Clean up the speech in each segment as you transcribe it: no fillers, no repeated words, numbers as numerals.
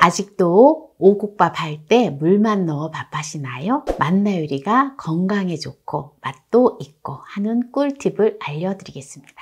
아직도 오곡밥 할 때 물만 넣어 밥하시나요? 맛나요리가 건강에 좋고 맛도 있고 하는 꿀팁을 알려드리겠습니다.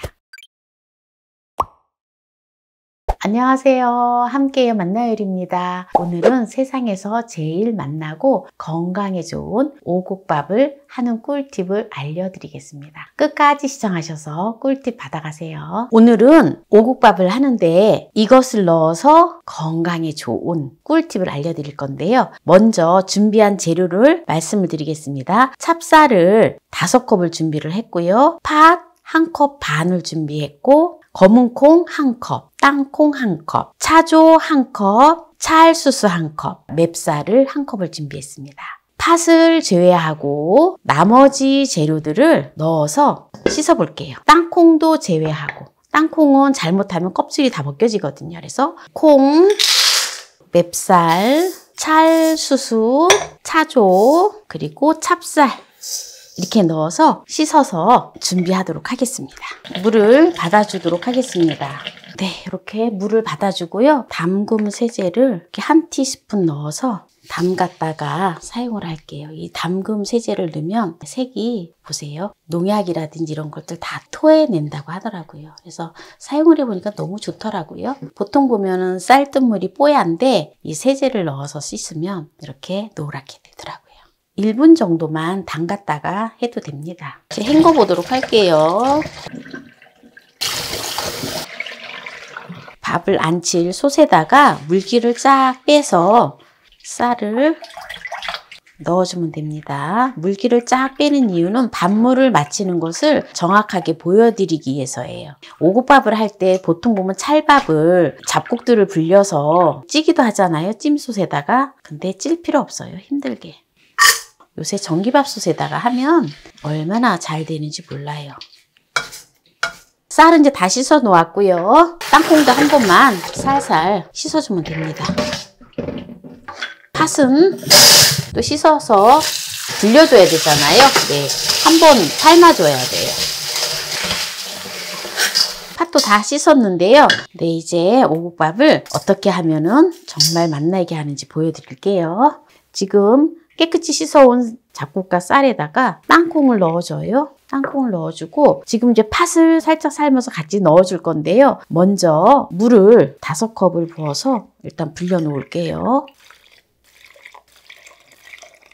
안녕하세요. 함께해요 맛나요리입니다. 오늘은 세상에서 제일 맛나고 건강에 좋은 오곡밥을 하는 꿀팁을 알려드리겠습니다. 끝까지 시청하셔서 꿀팁 받아가세요. 오늘은 오곡밥을 하는데 이것을 넣어서 건강에 좋은 꿀팁을 알려드릴 건데요. 먼저 준비한 재료를 말씀을 드리겠습니다. 찹쌀을 5컵을 준비를 했고요. 팥 1컵 반을 준비했고 검은콩 1컵, 땅콩 1컵, 차조 1컵, 찰수수 1컵, 맵쌀을 1컵을 준비했습니다. 팥을 제외하고 나머지 재료들을 넣어서 씻어 볼게요. 땅콩도 제외하고, 땅콩은 잘못하면 껍질이 다 벗겨지거든요. 그래서 콩, 맵쌀, 찰수수, 차조, 그리고 찹쌀 이렇게 넣어서 씻어서 준비하도록 하겠습니다. 물을 받아주도록 하겠습니다. 네, 이렇게 물을 받아주고요. 담금 세제를 이렇게 한 티스푼 넣어서 담갔다가 사용을 할게요. 이 담금 세제를 넣으면 색이 보세요. 농약이라든지 이런 것들 다 토해낸다고 하더라고요. 그래서 사용을 해보니까 너무 좋더라고요. 보통 보면은 쌀뜨물이 뽀얀데 이 세제를 넣어서 씻으면 이렇게 노랗게 되더라고요. 1분 정도만 담갔다가 해도 됩니다. 이제 헹궈 보도록 할게요. 밥을 안칠 솥에다가 물기를 쫙 빼서 쌀을 넣어주면 됩니다. 물기를 쫙 빼는 이유는 밥물을 맞추는 것을 정확하게 보여드리기 위해서예요. 오곡밥을 할 때 보통 보면 찰밥을 잡곡들을 불려서 찌기도 하잖아요. 찜솥에다가. 근데 찔 필요 없어요. 힘들게. 요새 전기밥솥에다가 하면 얼마나 잘 되는지 몰라요. 쌀은 이제 다 씻어 놓았고요. 땅콩도 한 번만 살살 씻어주면 됩니다. 팥은 또 씻어서 불려줘야 되잖아요. 네, 한 번 삶아줘야 돼요. 팥도 다 씻었는데요. 네, 이제 오곡밥을 어떻게 하면은 정말 맛나게 하는지 보여드릴게요. 지금 깨끗이 씻어온 잡곡과 쌀에다가 땅콩을 넣어줘요. 땅콩을 넣어주고 지금 이제 팥을 살짝 삶아서 같이 넣어줄 건데요. 먼저 물을 5컵을 부어서 일단 불려 놓을게요.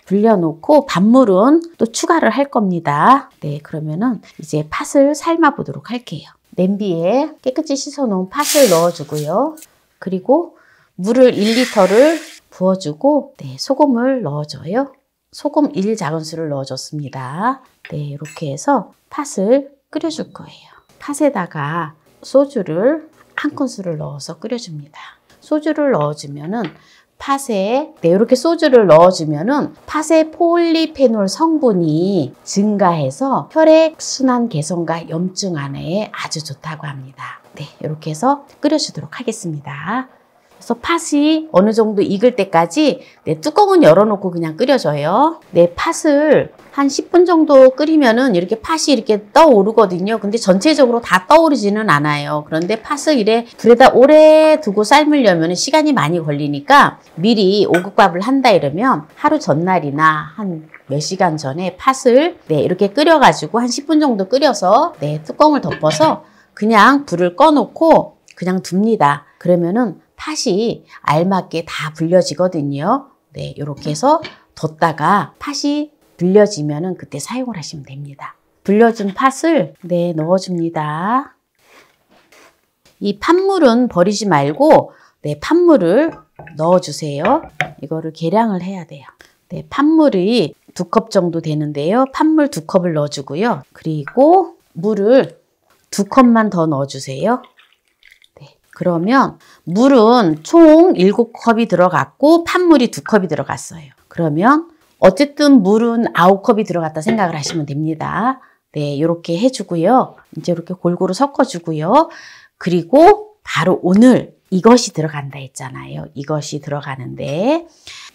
불려 놓고 밥물은 또 추가를 할 겁니다. 네, 그러면은 이제 팥을 삶아 보도록 할게요. 냄비에 깨끗이 씻어 놓은 팥을 넣어주고요. 그리고 물을 1리터를 부어주고 네, 소금을 넣어줘요. 소금 1작은술을 넣어줬습니다. 네, 이렇게 해서 팥을 끓여줄 거예요. 팥에다가 소주를 1큰술을 넣어서 끓여줍니다. 소주를 넣어주면은 팥에 네, 이렇게 소주를 넣어주면은 팥의 폴리페놀 성분이 증가해서 혈액순환 개선과 염증 완화에 아주 좋다고 합니다. 네, 이렇게 해서 끓여주도록 하겠습니다. 그래서 팥이 어느 정도 익을 때까지 네, 뚜껑은 열어놓고 그냥 끓여줘요. 네, 팥을 한 10분 정도 끓이면은 이렇게 팥이 이렇게 떠오르거든요. 근데 전체적으로 다 떠오르지는 않아요. 그런데 팥을 이래 불에다 오래 두고 삶으려면 시간이 많이 걸리니까 미리 오곡밥을 한다 이러면 하루 전날이나 한 몇 시간 전에 팥을 네, 이렇게 끓여가지고 한 10분 정도 끓여서 네, 뚜껑을 덮어서 그냥 불을 꺼놓고 그냥 둡니다. 그러면은 팥이 알맞게 다 불려지거든요. 네, 이렇게 해서 뒀다가 팥이 불려지면은 그때 사용을 하시면 됩니다. 불려준 팥을 네, 넣어줍니다. 이 팥물은 버리지 말고 네, 팥물을 넣어주세요. 이거를 계량을 해야 돼요. 네, 팥물이 2컵 정도 되는데요. 팥물 2컵을 넣어주고요. 그리고 물을 2컵만 더 넣어주세요. 그러면 물은 총 7컵이 들어갔고 팥물이 2컵이 들어갔어요. 그러면 어쨌든 물은 9컵이 들어갔다 생각을 하시면 됩니다. 네, 이렇게 해주고요. 이제 이렇게 골고루 섞어주고요. 그리고 바로 오늘 이것이 들어간다 했잖아요. 이것이 들어가는데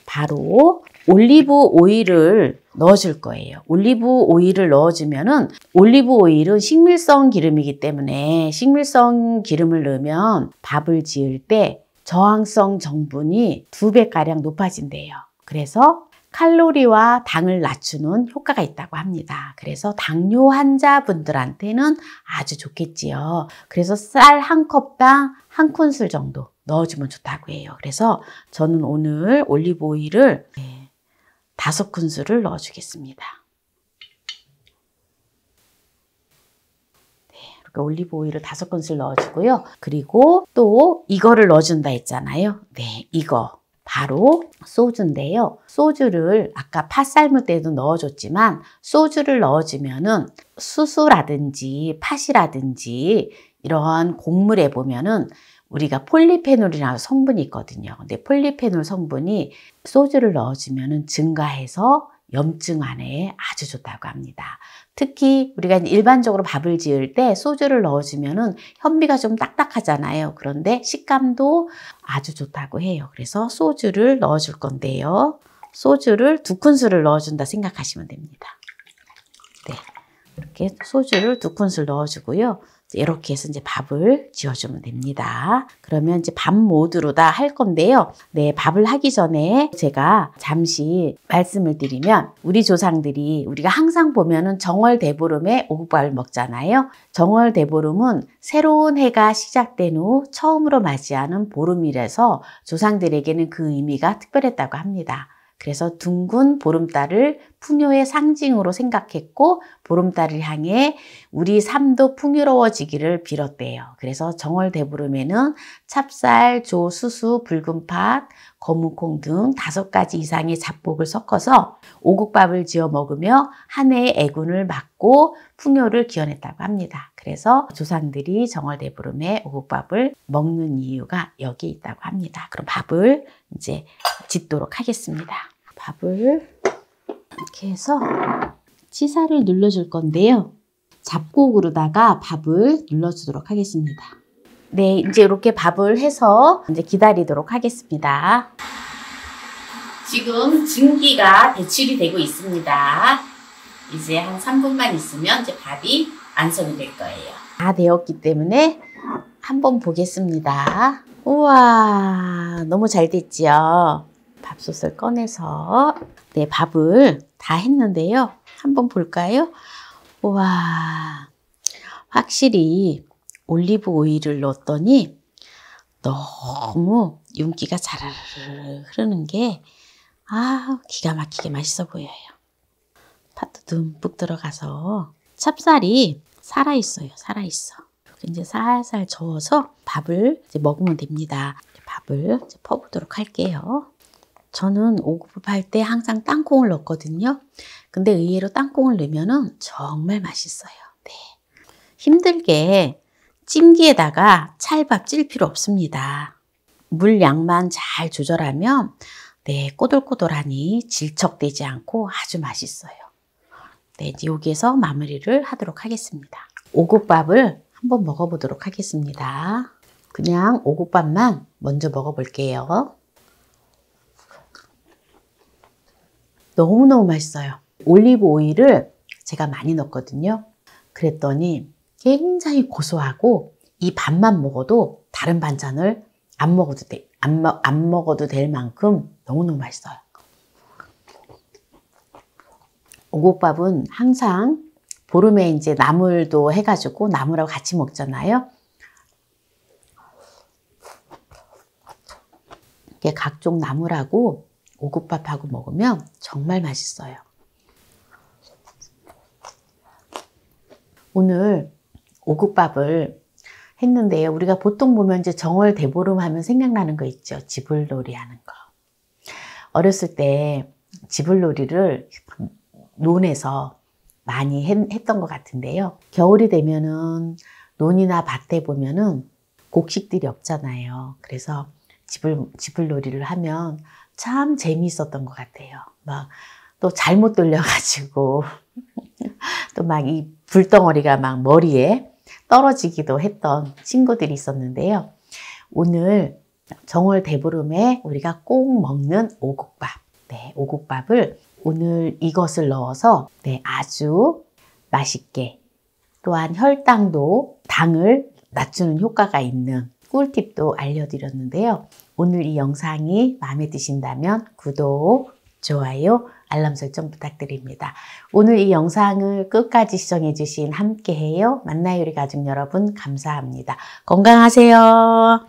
바로 올리브 오일을 넣어줄 거예요. 올리브 오일을 넣어주면은 올리브 오일은 식물성 기름이기 때문에 식물성 기름을 넣으면 밥을 지을 때 저항성 정분이 2배가량 높아진대요. 그래서 칼로리와 당을 낮추는 효과가 있다고 합니다. 그래서 당뇨 환자분들한테는 아주 좋겠지요. 그래서 쌀 한 컵당 한 큰술 정도 넣어주면 좋다고 해요. 그래서 저는 오늘 올리브 오일을 5큰술을 넣어주겠습니다. 이렇게 올리브 오일을 5큰술 넣어주고요. 그리고 또 이거를 넣어준다 했잖아요. 네, 이거. 바로 소주인데요. 소주를 아까 팥 삶을 때도 넣어줬지만 소주를 넣어주면은 수수라든지 팥이라든지 이런 곡물에 보면은 우리가 폴리페놀이라는 성분이 있거든요. 근데 폴리페놀 성분이 소주를 넣어주면은 증가해서 염증 완화에 아주 좋다고 합니다. 특히 우리가 일반적으로 밥을 지을 때 소주를 넣어주면은 현미가 좀 딱딱하잖아요. 그런데 식감도 아주 좋다고 해요. 그래서 소주를 넣어줄 건데요. 소주를 2큰술을 넣어준다 생각하시면 됩니다. 네, 이렇게 소주를 2큰술 넣어주고요. 이렇게 해서 이제 밥을 지어주면 됩니다. 그러면 이제 밥 모드로 다 할 건데요. 네, 밥을 하기 전에 제가 잠시 말씀을 드리면 우리 조상들이 우리가 항상 보면은 정월대보름에 오곡밥을 먹잖아요. 정월대보름은 새로운 해가 시작된 후 처음으로 맞이하는 보름이라서 조상들에게는 그 의미가 특별했다고 합니다. 그래서 둥근 보름달을 풍요의 상징으로 생각했고 보름달을 향해 우리 삶도 풍요로워지기를 빌었대요. 그래서 정월대보름에는 찹쌀, 조, 수수, 붉은팥, 거무콩 등 5가지 이상의 잡곡을 섞어서 오곡밥을 지어 먹으며 한 해의 애군을 막고 풍요를 기원했다고 합니다. 그래서 조상들이 정월대보름에 오곡밥을 먹는 이유가 여기에 있다고 합니다. 그럼 밥을 이제 짓도록 하겠습니다. 밥을 이렇게 해서 치사를 눌러줄 건데요. 잡곡으로다가 밥을 눌러주도록 하겠습니다. 네, 이제 이렇게 밥을 해서 이제 기다리도록 하겠습니다. 지금 증기가 배출이 되고 있습니다. 이제 한 3분만 있으면 이제 밥이 완성이 될 거예요. 다 되었기 때문에 한번 보겠습니다. 우와, 너무 잘 됐지요? 밥솥을 꺼내서 네, 밥을 다 했는데요. 한번 볼까요? 우와, 확실히 올리브 오일을 넣었더니 너무 윤기가 자르르 흐르는 게 기가 막히게 맛있어 보여요. 팥도 듬뿍 들어가서 찹쌀이 살아있어요. 살아있어. 이렇게 이제 살살 저어서 밥을 이제 먹으면 됩니다. 밥을 이제 퍼보도록 할게요. 저는 오곡밥 할 때 항상 땅콩을 넣거든요. 근데 의외로 땅콩을 넣으면 정말 맛있어요. 네. 힘들게 찜기에다가 찰밥 찔 필요 없습니다. 물 양만 잘 조절하면 네, 꼬들꼬들하니 질척되지 않고 아주 맛있어요. 네, 이제 여기에서 마무리를 하도록 하겠습니다. 오곡밥을 한번 먹어보도록 하겠습니다. 그냥 오곡밥만 먼저 먹어볼게요. 너무너무 맛있어요. 올리브 오일을 제가 많이 넣었거든요. 그랬더니 굉장히 고소하고 이 밥만 먹어도 다른 반찬을 안 먹어도 될 만큼 너무너무 맛있어요. 오곡밥은 항상 보름에 이제 나물도 해가지고 나물하고 같이 먹잖아요. 이렇게 각종 나물하고 오곡밥하고 먹으면 정말 맛있어요. 오늘 오곡밥을 했는데요. 우리가 보통 보면 이제 정월대보름 하면 생각나는 거 있죠. 지불놀이 하는 거. 어렸을 때 지불놀이를 논에서 많이 했던 것 같은데요. 겨울이 되면은 논이나 밭에 보면은 곡식들이 없잖아요. 그래서 지불놀이를 하면 참 재미있었던 것 같아요. 막 또 잘못 돌려가지고 또 막 이 불덩어리가 막 머리에 떨어지기도 했던 친구들이 있었는데요. 오늘 정월대보름에 우리가 꼭 먹는 오곡밥. 네, 오곡밥을 오늘 이것을 넣어서 네, 아주 맛있게 또한 혈당도 당을 낮추는 효과가 있는 꿀팁도 알려드렸는데요. 오늘 이 영상이 마음에 드신다면 구독, 좋아요, 알람 설정 부탁드립니다. 오늘 이 영상을 끝까지 시청해주신 함께해요 만나요 우리 가족 여러분 감사합니다. 건강하세요.